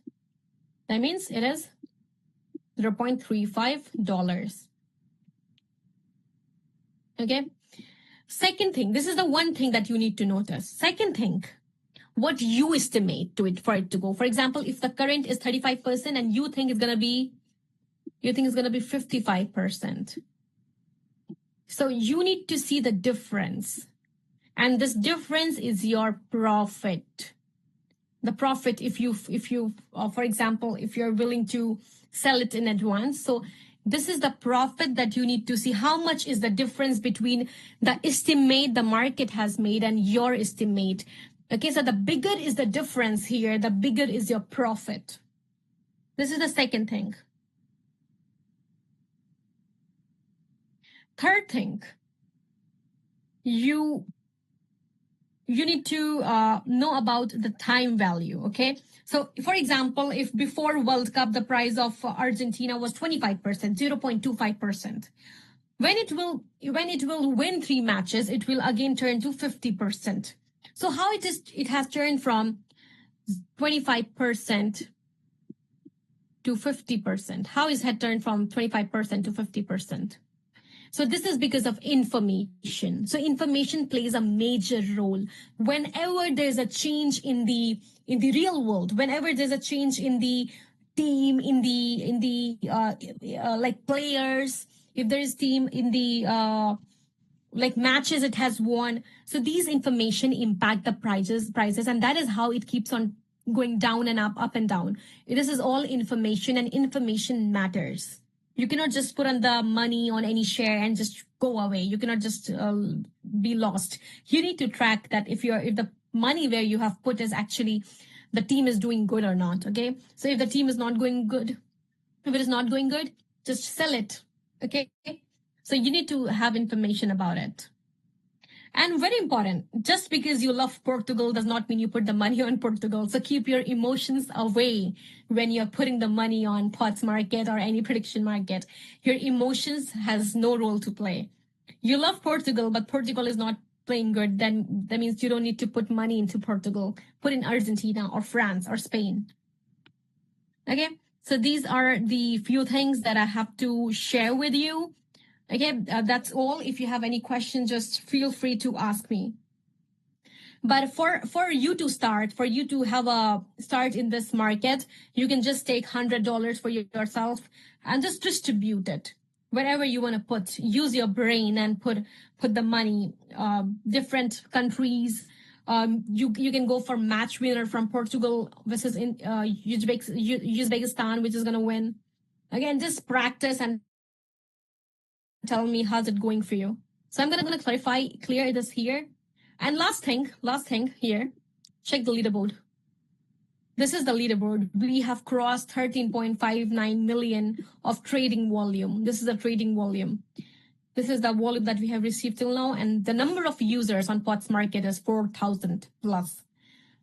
that means it is $0.35. Okay. Second thing, this is the one thing that you need to notice. Second thing, what you estimate for it to go. For example, if the current is 35% and you think it's gonna be 55%. So you need to see the difference. And this difference is your profit. The profit if you for example, if you're willing to sell it in advance. So this is the profit that you need to see. How much is the difference between the estimate the market has made and your estimate? Okay, so the bigger is the difference here, the bigger is your profit. This is the second thing. Third thing, you you need to know about the time value, okay? So, for example, if before World Cup, the price of Argentina was 25%, 0.25%. When it will win 3 matches, it will again turn to 50%. So how it has turned from 25% to 50%. How is it turned from 25% to 50%? So this is because of information. So information plays a major role. Whenever there's a change in the real world, whenever there's a change in the team, in the like players, if there is team in the like matches it has won. So these information impact the prices, and that is how it keeps on going down and up and down. This is all information, and information matters. You cannot just put on the money on any share and just go away. You cannot just be lost. You need to track that if the money where you have put is actually the team is doing good or not. Okay, so if the team is not going good, if it is not going good, just sell it. Okay, so you need to have information about it. And very important, just because you love Portugal does not mean you put the money on Portugal. So keep your emotions away when you're putting the money on POTS market or any prediction market. Your emotions has no role to play. You love Portugal, but Portugal is not playing good, then that means you don't need to put money into Portugal. Put in Argentina or France or Spain. Okay, so these are the few things that I have to share with you. Okay, that's all. If you have any questions, just feel free to ask me. But for you to start, for you to have a start in this market, you can just take $100 for yourself and just distribute it wherever you want to put. Use your brain and put the money. Different countries. You can go for match winner from Portugal versus in Uzbekistan, which is gonna win. Again, just practice and tell me how's it going for you. So I'm gonna clear this here. And last thing here, check the leaderboard. This is the leaderboard. We have crossed 13.59 million of trading volume. This is the trading volume. This is the volume that we have received till now. And the number of users on POTS market is 4,000 plus,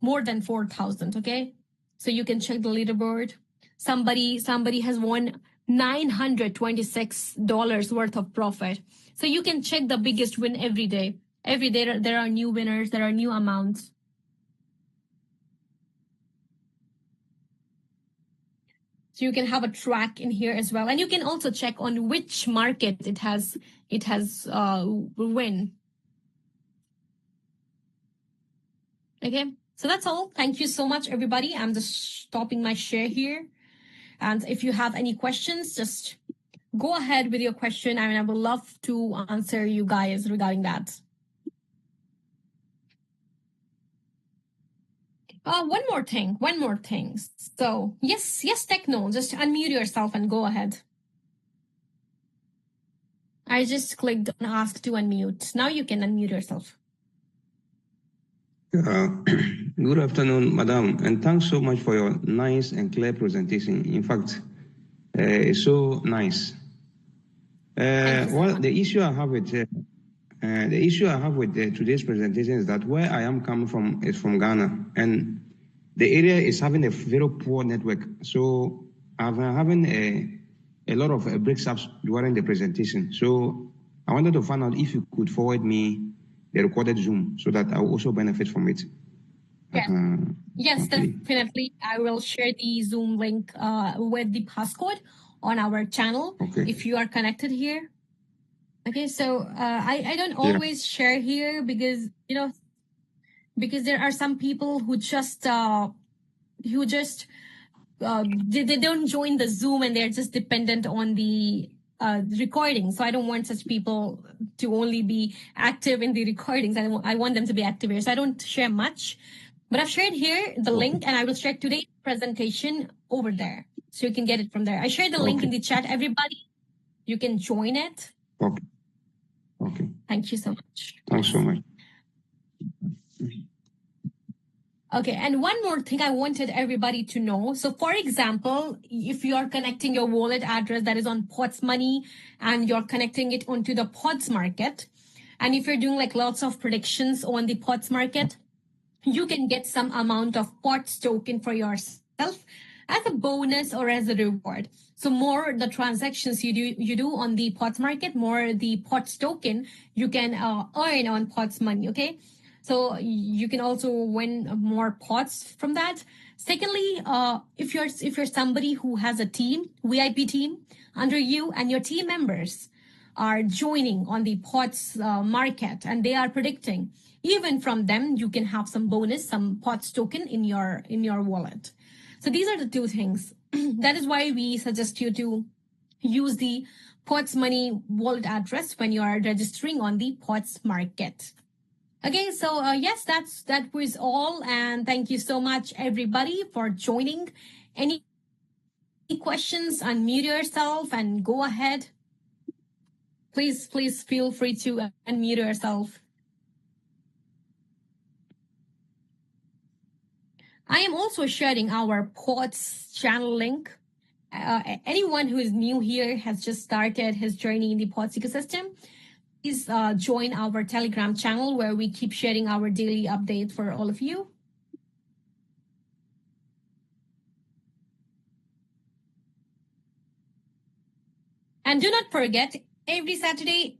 more than 4,000. Okay. So you can check the leaderboard. Somebody has won $926 worth of profit. So you can check the biggest win every day. Every day there are new winners, there are new amounts. So you can have a track in here as well. And you can also check on which market it has win. Okay, so that's all. Thank you so much, everybody. I'm just stopping my share here. And if you have any questions, just go ahead with your question. I mean, I would love to answer you guys regarding that. One more thing. So yes, Techno, just unmute yourself and go ahead. I just clicked on ask to unmute. Now you can unmute yourself. Good afternoon, Madam, and thanks so much for your nice and clear presentation. In fact, it's so nice. Well, the issue I have with today's presentation is that where I am coming from is from Ghana, and the area is having a very poor network. So I've been having a lot of breaks-ups during the presentation. So I wanted to find out if you could forward me the recorded Zoom so that I will also benefit from it. Yes, yes, definitely. I will share the Zoom link with the passcode on our channel if you are connected here. Okay, so I don't always share here because because there are some people who just they don't join the Zoom and they're just dependent on the recording. So I don't want such people to only be active in the recordings. I want them to be active here. So I don't share much, but I've shared here the link, and I will share today's presentation over there. So you can get it from there. I shared the link in the chat. Everybody, you can join it. Okay. Thank you so much. Thanks so much. Okay, and one more thing I wanted everybody to know. So for example, if you are connecting your wallet address that is on POTS Money and you're connecting it onto the POTS market, And if you're doing like lots of predictions on the POTS market, you can get some amount of POTS token for yourself as a bonus or as a reward. So more the transactions you do on the POTS market, more the POTS token you can earn on POTS money. Okay, so you can also win more POTS from that. Secondly, if you're somebody who has a team, VIP team under you, and your team members are joining on the POTS market and they are predicting, even from them you can have some bonus, some POTS token in your wallet. So these are the two things. That is why we suggest you to use the POTS money wallet address when you are registering on the POTS market. Okay, so yes, that was all, and thank you so much everybody for joining. Any questions? Unmute yourself and go ahead. Please feel free to unmute yourself. I am also sharing our POTS channel link. Anyone who is new here, has just started his journey in the POTS ecosystem, please join our Telegram channel where we keep sharing our daily update for all of you. And do not forget, every Saturday,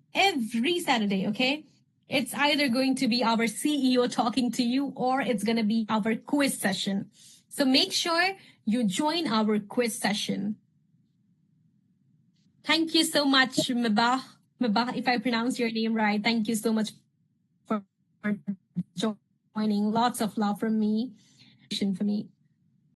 okay? It's either going to be our CEO talking to you or it's going to be our quiz session. So make sure you join our quiz session. Thank you so much, Mebah. Mebah, if I pronounce your name right, thank you so much for joining. Lots of love from me. For me.